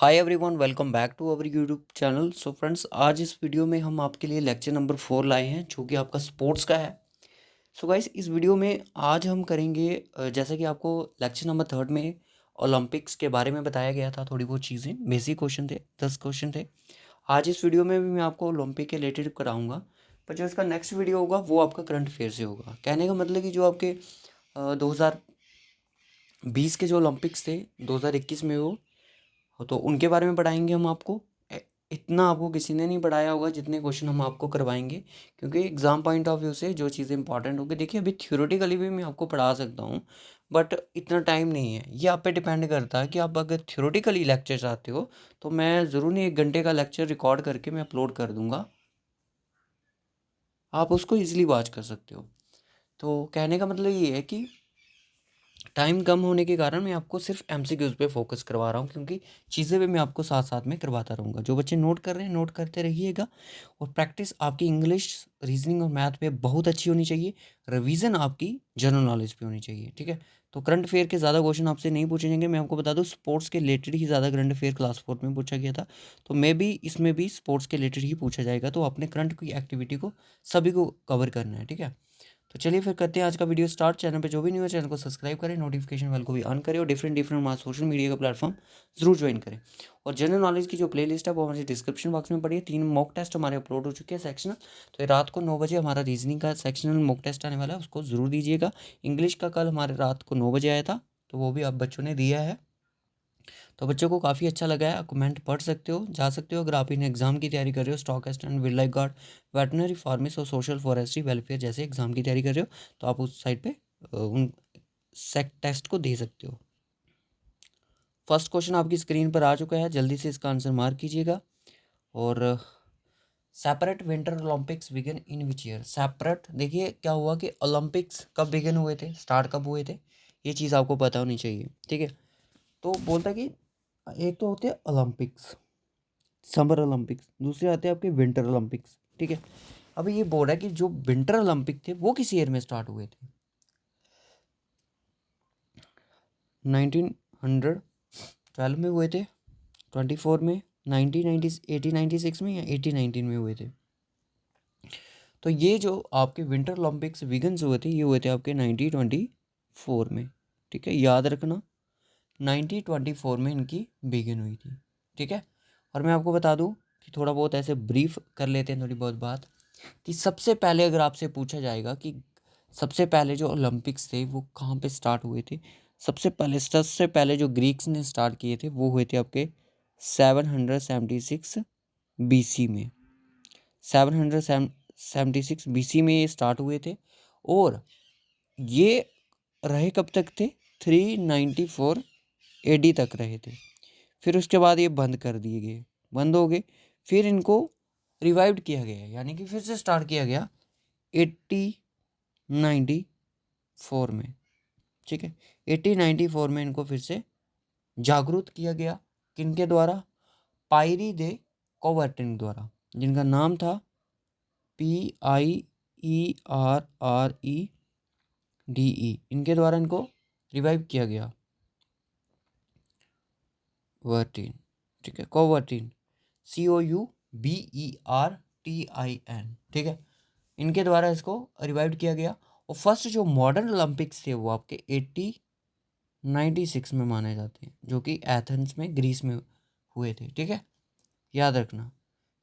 Hi everyone, welcome back to our YouTube channel. So friends, आज इस video में हम आपके लिए लेक्चर नंबर 4 लाए हैं जो कि आपका स्पोर्ट्स का है। सो गाइस, इस वीडियो में आज हम करेंगे जैसा कि आपको लेक्चर नंबर 3 में ओलंपिक्स के बारे में बताया गया था। थोड़ी बहुत चीज़ें, बेसिक क्वेश्चन थे, 10 क्वेश्चन थे। आज इस वीडियो में भी मैं आपको ओलंपिक के रिलेटेड कराऊंगा, पर जो इसका नेक्स्ट वीडियो होगा वो आपका करंट अफेयर से होगा। कहने का मतलब कि जो आपके 2020 के जो ओलंपिक्स थे 2021 में, वो तो उनके बारे में पढ़ाएंगे हम आपको। इतना आपको किसी ने नहीं पढ़ाया होगा जितने क्वेश्चन हम आपको करवाएंगे, क्योंकि एग्ज़ाम पॉइंट ऑफ व्यू से जो चीज़ें इंपॉर्टेंट होगी, देखिए अभी थ्योरेटिकली भी मैं आपको पढ़ा सकता हूँ, बट इतना टाइम नहीं है। ये आप पे डिपेंड करता है कि आप अगर थ्योरेटिकली लेक्चर चाहते हो तो मैं ज़रूर नहीं 1 घंटे का लेक्चर रिकॉर्ड करके मैं अपलोड कर दूँगा, आप उसको ईजिली वॉच कर सकते हो। तो कहने का मतलब ये है कि टाइम कम होने के कारण मैं आपको सिर्फ एमसीक्यूज़ पे फोकस करवा रहा हूँ, क्योंकि चीज़ें भी मैं आपको साथ साथ में करवाता रहूँगा। जो बच्चे नोट कर रहे हैं नोट करते रहिएगा, और प्रैक्टिस आपकी इंग्लिश, रीजनिंग और मैथ पे बहुत अच्छी होनी चाहिए। रिवीजन आपकी जनरल नॉलेज पे होनी चाहिए, ठीक है। तो करंट अफेयर के ज़्यादा क्वेश्चन आपसे नहीं पूछे जाएंगे। मैं आपको बता दूँ, स्पोर्ट्स के रिलेटेड ही ज़्यादा करंट अफेयर क्लास 4 में पूछा गया था, तो मे भी इसमें भी स्पोर्ट्स के रिलेटेड ही पूछा जाएगा। तो अपने करंट की एक्टिविटी को सभी को कवर करना है, ठीक है। तो चलिए फिर करते हैं आज का वीडियो स्टार्ट। चैनल पे जो भी न्यू है चैनल को सब्सक्राइब करें, नोटिफिकेशन बेल को भी ऑन करें, और डिफरेंट डिफरेंट हमारे सोशल मीडिया का प्लेटफॉर्म जरूर ज्वाइन करें। और जनरल नॉलेज की जो प्लेलिस्ट है वो हमारे डिस्क्रिप्शन बॉक्स में पड़ी है। 3 मॉक टेस्ट हमारे अपलोड हो चुके हैं सेक्शनल। तो ये रात को 9 बजे हमारा रीजनिंग का सेक्शनल मॉक टेस्ट आने वाला है, उसको जरूर दीजिएगा। इंग्लिश का कल हमारे रात को 9 बजे आया था, तो वो भी आप बच्चों ने दिया है। तो बच्चों को काफ़ी अच्छा लगा है। कमेंट पढ़ सकते हो, जा सकते हो। अगर आप इन एग्जाम की तैयारी कर रहे हो, stock assistant, wild life guard, veterinary फार्मिस्ट और सोशल फॉरेस्ट्री वेलफेयर जैसे एग्जाम की तैयारी कर रहे हो, तो आप उस साइट पे उन सेक टेस्ट को दे सकते हो। फर्स्ट क्वेश्चन आपकी स्क्रीन पर आ चुका है, जल्दी से इसका आंसर मार्क कीजिएगा। और separate winter Olympics began in which year. Separate, देखिए क्या हुआ कि ओलंपिक्स कब बिगन हुए थे, स्टार्ट कब हुए थे, ये चीज़ आपको पता होनी चाहिए, ठीक है। तो बोलता है कि एक तो होते हैं ओलंपिक्स, समर ओलंपिक्स, दूसरे आते हैं आपके विंटर ओलंपिक्स, ठीक है। अभी ये बोल रहा है कि जो विंटर ओलंपिक थे वो किस ईयर में स्टार्ट हुए थे। 1912 में हुए थे, 24 में, 1990, 1896 में, या 1819 में हुए थे। तो ये जो आपके विंटर ओलंपिक्स विगन्स हुए थे, ये हुए थे आपके 1924 में, ठीक है, याद रखना। 1924 में इनकी बिगिन हुई थी, ठीक है। और मैं आपको बता दूं कि थोड़ा बहुत ऐसे ब्रीफ कर लेते हैं थोड़ी बहुत बात, कि सबसे पहले अगर आपसे पूछा जाएगा कि सबसे पहले जो ओलंपिक्स थे वो कहाँ पे स्टार्ट हुए थे, सबसे पहले जो ग्रीक्स ने स्टार्ट किए थे वो हुए थे आपके 776 बीसी में। 776 बीसी में ये स्टार्ट हुए थे, और ये रहे कब तक थे, 394 एडी तक रहे थे। फिर उसके बाद ये बंद कर दिए गए, बंद हो गए। फिर इनको रिवाइव्ड किया गया, यानी कि फिर से स्टार्ट किया गया 1894 में, ठीक है। 1894 में इनको फिर से जागरूक किया गया, किनके द्वारा, पायरी दे कोवर्टन द्वारा, जिनका नाम था PIERREDE, इनके द्वारा इनको रिवाइव किया गया। वर्टीन, ठीक है, कोवर्टीन, COUBERTIN, ठीक है, इनके द्वारा इसको रिवाइव किया गया। और फर्स्ट जो मॉडर्न ओलंपिक्स थे वो आपके 1896 में माने जाते हैं, जो कि एथेंस में, ग्रीस में हुए थे, ठीक है, याद रखना।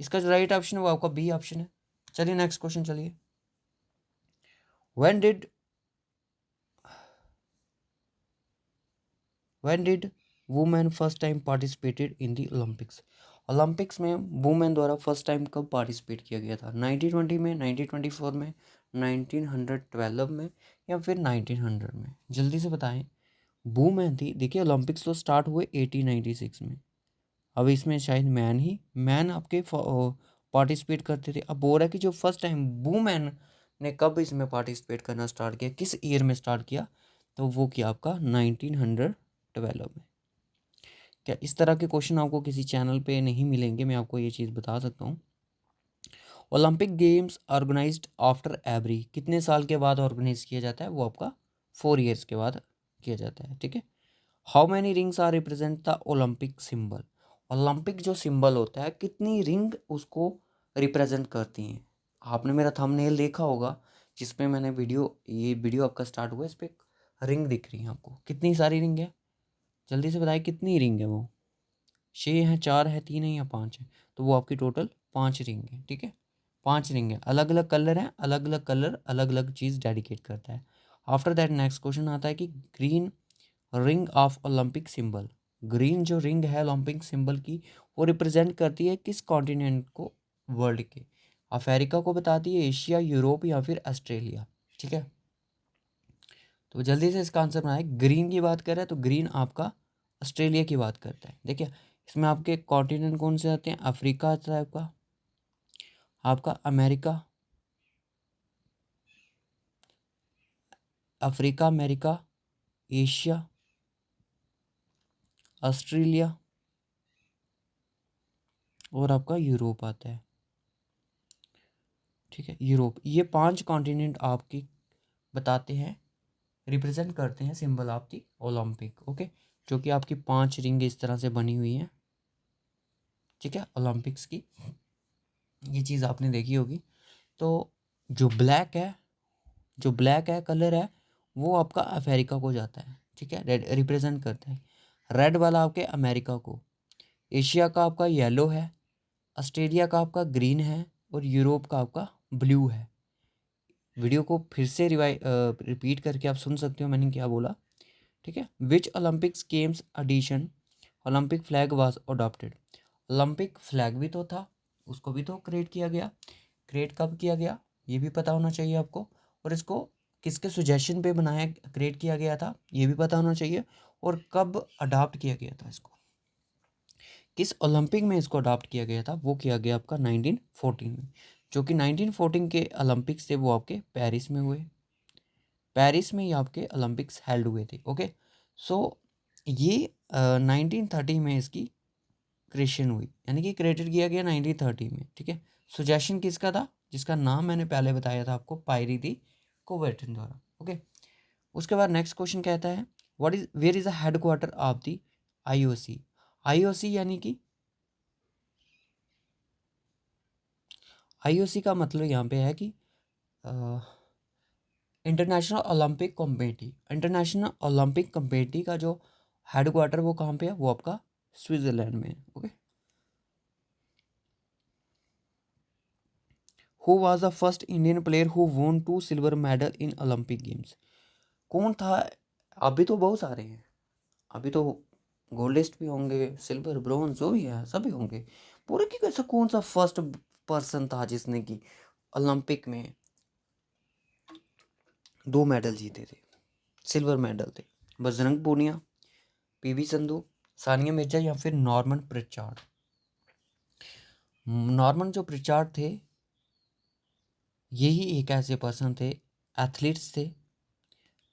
इसका जो राइट ऑप्शन है वो आपका बी ऑप्शन है। चलिए नेक्स्ट क्वेश्चन चलिए। When did women first time participated in the Olympics. Olympics में वुमेन द्वारा फर्स्ट टाइम कब पार्टिसिपेट किया गया था, 1920 में, 1924 में, 1912 में, या फिर 1900 में, जल्दी से बताएं। वुमेन थी, देखिए ओलंपिक्स तो स्टार्ट हुए 1896 में, अब इसमें शायद मैन आपके पार्टिसिपेट करते थे। अब बोल रहा है कि जो फर्स्ट टाइम वुमेन ने कब इसमें पार्टिसिपेट करना स्टार्ट किया, किस ईयर में स्टार्ट किया, तो वो किया आपका 1912 में। क्या इस तरह के क्वेश्चन आपको किसी चैनल पे नहीं मिलेंगे, मैं आपको ये चीज़ बता सकता हूँ। Olympic games organized after every, कितने साल के बाद ऑर्गेनाइज किया जाता है, वो आपका 4 ईयर्स के बाद किया जाता है, ठीक है। How many rings are represent the Olympic symbol. Olympic जो सिंबल होता है कितनी रिंग उसको रिप्रेजेंट करती हैं। आपने मेरा थंबनेल देखा होगा जिसमें मैंने ये वीडियो आपका स्टार्ट हुआ, इस पर रिंग दिख रही है आपको, कितनी सारी रिंग है, जल्दी से बताइए कितनी रिंग है वो, 6 है, 4 है, 3 है या 5 है, तो वो आपकी टोटल 5 रिंग है। ठीक है, 5 रिंग है, अलग अलग कलर है, अलग अलग कलर अलग अलग चीज़ डेडिकेट करता है। आफ्टर दैट नेक्स्ट क्वेश्चन आता है कि green ring of Olympic symbol, green जो रिंग है ओलंपिक सिंबल की वो रिप्रेजेंट करती है किस कॉन्टिनेंट को, वर्ल्ड के, अफ्रीका को बताती है, एशिया, यूरोप या फिर ऑस्ट्रेलिया। ठीक है, तो जल्दी से इसका आंसर बनाए। ग्रीन की बात करें तो ग्रीन आपका ऑस्ट्रेलिया की बात करता है। देखिए इसमें आपके कॉन्टिनेंट कौन से आते हैं, अफ्रीका आता है आपका, आपका America, Africa, America, Asia, Australia और आपका यूरोप आता है। ठीक है, यूरोप, ये 5 कॉन्टिनेंट आपकी बताते हैं, रिप्रेजेंट करते हैं symbol of the Olympic. Okay, जो कि आपकी 5 रिंग इस तरह से बनी हुई हैं। ठीक है, ओलंपिक्स की ये चीज़ आपने देखी होगी। तो जो ब्लैक है, जो ब्लैक है कलर है, वो आपका अमेरिका को जाता है। ठीक है, रेड रिप्रेजेंट करता है, रेड वाला आपके अमेरिका को, एशिया का आपका येलो है, ऑस्ट्रेलिया का आपका ग्रीन है और यूरोप का आपका ब्लू है। वीडियो को फिर से रिपीट करके आप सुन सकते हो मैंने क्या बोला। ठीक है, which Olympics games edition Olympic flag was adopted, Olympic flag भी तो था, उसको भी तो क्रिएट किया गया, क्रिएट कब किया गया ये भी पता होना चाहिए आपको, और इसको किसके सुजेशन पे बनाया क्रिएट किया गया था ये भी पता होना चाहिए, और कब अडॉप्ट किया गया था इसको, किस ओलंपिक में इसको अडॉप्ट किया गया था, वो किया गया आपका 1914 में, जो कि 1914 के ओलंपिक्स थे वो आपके पेरिस में हुए, पेरिस में ही आपके ओलंपिक्स हेल्ड हुए थे। ओके, सो ये 1930 में इसकी क्रिएशन हुई, यानी कि क्रिएटेड किया गया 1930 में। ठीक है, सुजेशन किसका था, जिसका नाम मैंने पहले बताया था आपको, पायरी दी कोवर्टन द्वारा। ओके, उसके बाद नेक्स्ट क्वेश्चन कहता है what is where is the headquarter of the IOC, IOC यानी कि आईओसी का मतलब यहाँ पे है कि International Olympic Committee, International Olympic Committee का जो हेडक्वार्टर वो कहाँ पे है, वो आपका स्विट्जरलैंड में है। Okay, who was the first Indian player who वोन 2 silver medal in Olympic games, कौन था, अभी तो बहुत सारे हैं, अभी तो गोल्डिस्ट भी होंगे, सिल्वर ब्रॉन्ज जो भी है सभी होंगे, पूरे की कैसे कौन सा फर्स्ट पर्सन था जिसने कि ओलंपिक में 2 मेडल जीते थे, सिल्वर मेडल थे, बजरंग पूनिया, पीवी संधू, सानिया मिर्जा या फिर नॉर्मन प्रिचार्ड। नॉर्मन जो प्रिचार्ड थे यही एक ऐसे पर्सन थे, एथलीट्स थे।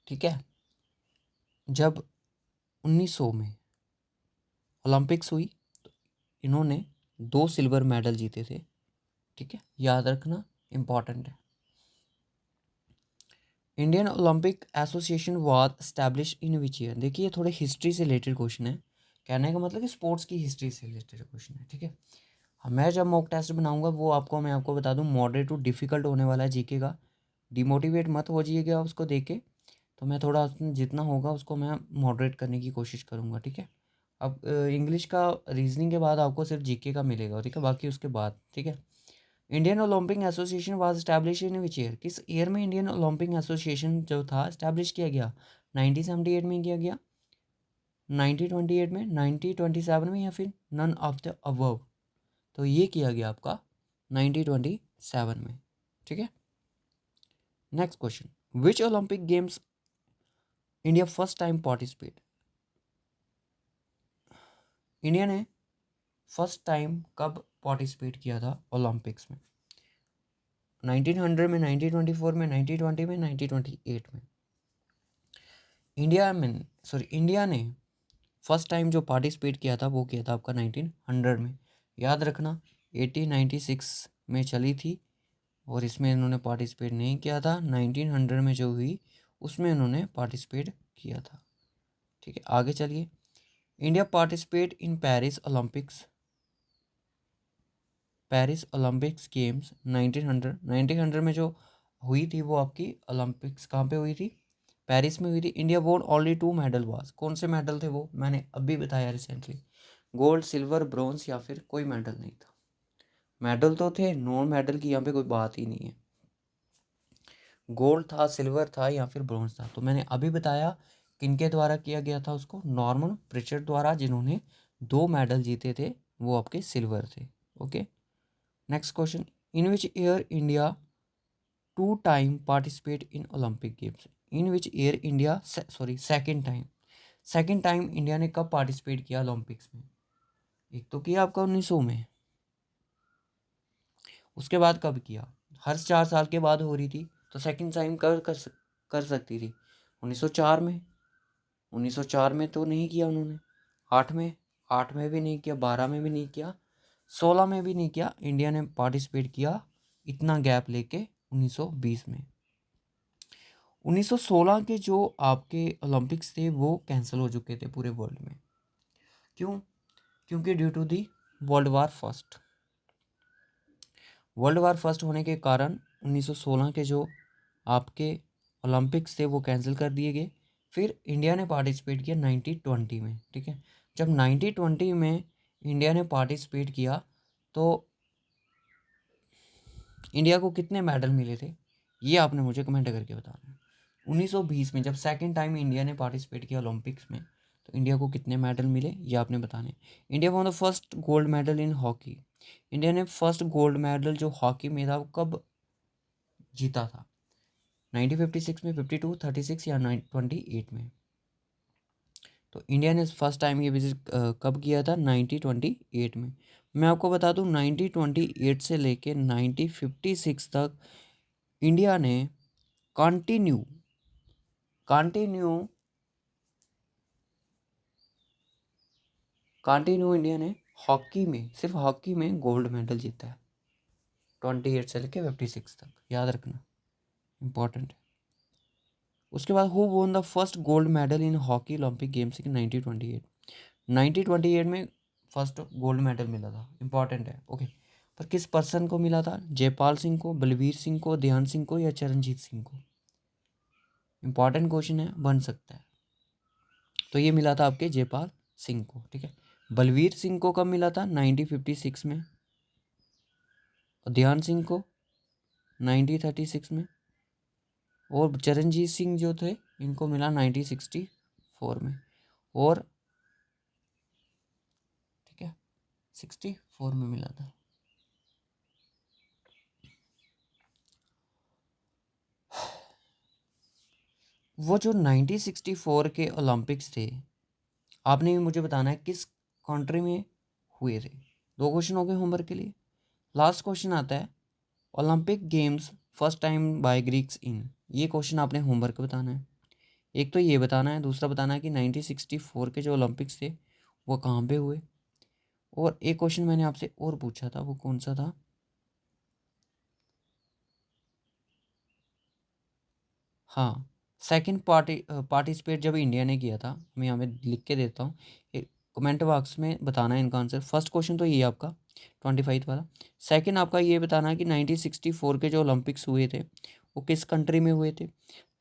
ठीक है, जब 1900 में ओलंपिक्स हुई तो इन्होंने 2 सिल्वर मेडल जीते थे। ठीक है, याद रखना इम्पॉर्टेंट है। Indian Olympic association was establish in which year, देखिए थोड़े हिस्ट्री से रिलेटेड क्वेश्चन है, कहने का मतलब कि स्पोर्ट्स की हिस्ट्री से रिलेटेड क्वेश्चन है। ठीक है, मैं जब मॉक टेस्ट बनाऊंगा वो आपको, मैं आपको बता दूं, मॉडरेट टू डिफिकल्ट होने वाला है जीके का, डिमोटिवेट मत हो जाइएगा उसको देख के, तो मैं थोड़ा उसमें जितना होगा उसको मैं मॉडरेट करने की कोशिश करूँगा। ठीक है, अब इंग्लिश का रीजनिंग के बाद आपको सिर्फ जीके का मिलेगा, ठीक है, बाकी उसके बाद। ठीक है, Indian Olympic association was establish in which year, किस ईयर में इंडियन ओलंपिक एसोसिएशन जो था एस्टैब्लिश किया गया, 1978 में किया गया, 1928 में, 1927 में या फिर नन ऑफ द अबव, तो ये किया गया आपका 1927 में। ठीक है, next question, which Olympic games India first time participate, India ने फर्स्ट टाइम कब पार्टिसिपेट किया था ओलंपिक्स में, 1900 में, 1924 में, 1920 में, 1928 में। इंडिया ने फर्स्ट टाइम जो पार्टिसिपेट किया था वो किया था आपका 1900 में, याद रखना 1896 में चली थी और इसमें इन्होंने पार्टिसिपेट नहीं किया था, 1900 में जो हुई उसमें इन्होंने पार्टिसिपेट किया था। ठीक है, आगे चलिए, India participate in Paris Olympics games 1900 में जो हुई थी वो आपकी ओलंपिक्स कहाँ पे हुई थी? पेरिस में हुई थी। इंडिया वोन ओनली 2 मेडल वाज, कौन से मेडल थे वो? मैंने अभी बताया रिसेंटली, गोल्ड, सिल्वर, ब्रॉन्ज या फिर कोई मेडल नहीं था। मेडल तो थे, नॉन मेडल की यहाँ पे कोई बात ही नहीं है। गोल्ड था, सिल्वर था या फिर ब्रॉन्ज था। तो मैंने अभी बताया किनके द्वारा किया गया था उसको, नॉर्मन प्रिचर्ड द्वारा, जिन्होंने 2 मेडल जीते थे, वो आपके सिल्वर थे। Okay, next question, in which year India 2 time participate in Olympic games? In which year India, sorry second time India ने कब पार्टिसिपेट किया ओलंपिक्स में? एक तो किया आपका 1900 में, उसके बाद कब किया? हर 4 साल के बाद हो रही थी, तो सेकंड टाइम कर सकती थी 1904 में। 1904 में तो नहीं किया उन्होंने, 8 में भी नहीं किया, 12 में भी नहीं किया, 16 में भी नहीं किया। इंडिया ने पार्टिसिपेट किया इतना गैप लेके 1920 में। 1916 के जो आपके ओलंपिक्स थे वो कैंसिल हो चुके थे पूरे वर्ल्ड में। क्यों? क्योंकि due to the world war first होने के कारण 1916 के जो आपके ओलंपिक्स थे वो कैंसिल कर दिए गए। फिर इंडिया ने पार्टिसिपेट किया 1920 में। ठीक है, जब 1920 में इंडिया ने पार्टिसिपेट किया तो इंडिया को कितने मेडल मिले थे, ये आपने मुझे कमेंट करके बताना है। 1920 में जब सेकंड टाइम इंडिया ने पार्टिसिपेट किया ओलंपिक्स में, तो इंडिया को कितने मेडल मिले ये आपने बताने। India won the first gold medal in hockey. India ने फर्स्ट गोल्ड मेडल जो हॉकी में था वो कब जीता था? 1956 में, 52, 36 या 28 में? तो इंडिया ने फर्स्ट टाइम ये विजिट कब किया था? 1928 में। मैं आपको बता दूं 1928 से लेके 1956 तक इंडिया ने कंटिन्यू इंडिया ने हॉकी में, सिर्फ हॉकी में गोल्ड मेडल जीता है 28 से लेके 56 तक, याद रखना, इंपॉर्टेंट है। उसके बाद who won the first gold medal in hockey Olympic games in 1928? 1928 में फर्स्ट गोल्ड मेडल मिला था, इंपॉर्टेंट है। ओके, पर किस पर्सन को मिला था? जयपाल सिंह को, बलवीर सिंह को, ध्यान सिंह को या चरणजीत सिंह को? इंपॉर्टेंट क्वेश्चन है, बन सकता है। तो ये मिला था आपके जयपाल सिंह को। ठीक है, बलवीर सिंह को कब मिला था? 1956 में, और ध्यान सिंह को 1936 में, और चरणजीत सिंह जो थे इनको मिला 1964 में, और ठीक है 64 में मिला था। वो जो 1964 के ओलंपिक्स थे, आपने भी मुझे बताना है किस कंट्री में हुए थे। 2 क्वेश्चन हो गए होमवर्क के लिए। लास्ट क्वेश्चन आता है, Olympic games first time by Greeks in. ये क्वेश्चन आपने होमवर्क बताना है। एक तो ये बताना है, दूसरा बताना है कि 1964 के जो ओलंपिक्स थे वो कहाँ पे हुए। और एक क्वेश्चन मैंने आपसे और पूछा था, वो कौन सा था? हाँ, सेकंड पार्टिसिपेट जब इंडिया ने किया था, मैं यहाँ पे लिख के देता हूँ, कमेंट बॉक्स में बताना है इनका आंसर। फर्स्ट क्वेश्चन तो ये आपका 25 वाला। सेकंड आपका ये बताना है कि 1964 के जो ओलंपिक्स हुए थे वो किस कंट्री में हुए थे।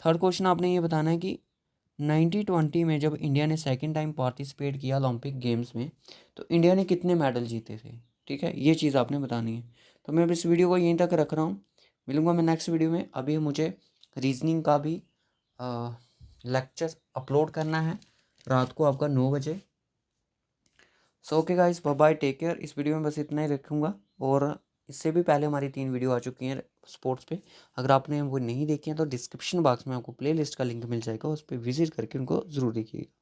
थर्ड क्वेश्चन आपने ये बताना है कि 1920 में जब इंडिया ने सेकंड टाइम पार्टिसिपेट किया ओलंपिक गेम्स में, तो इंडिया ने कितने मेडल जीते थे। ठीक है, ये चीज़ आपने बतानी है। तो मैं अब इस वीडियो को यहीं तक रख रहा हूँ, मिलूंगा मैं नेक्स्ट वीडियो में। अभी मुझे रीजनिंग का भी लेक्चर अपलोड करना है रात को आपका 9 बजे। So okay guys, bye bye, take care. इस वीडियो में बस इतना ही रखूँगा, और इससे भी पहले हमारी 3 वीडियो आ चुकी हैं स्पोर्ट्स पे। अगर आपने वो नहीं देखी हैं तो डिस्क्रिप्शन बॉक्स में आपको प्लेलिस्ट का लिंक मिल जाएगा, उस पर विजिट करके उनको ज़रूर देखिएगा।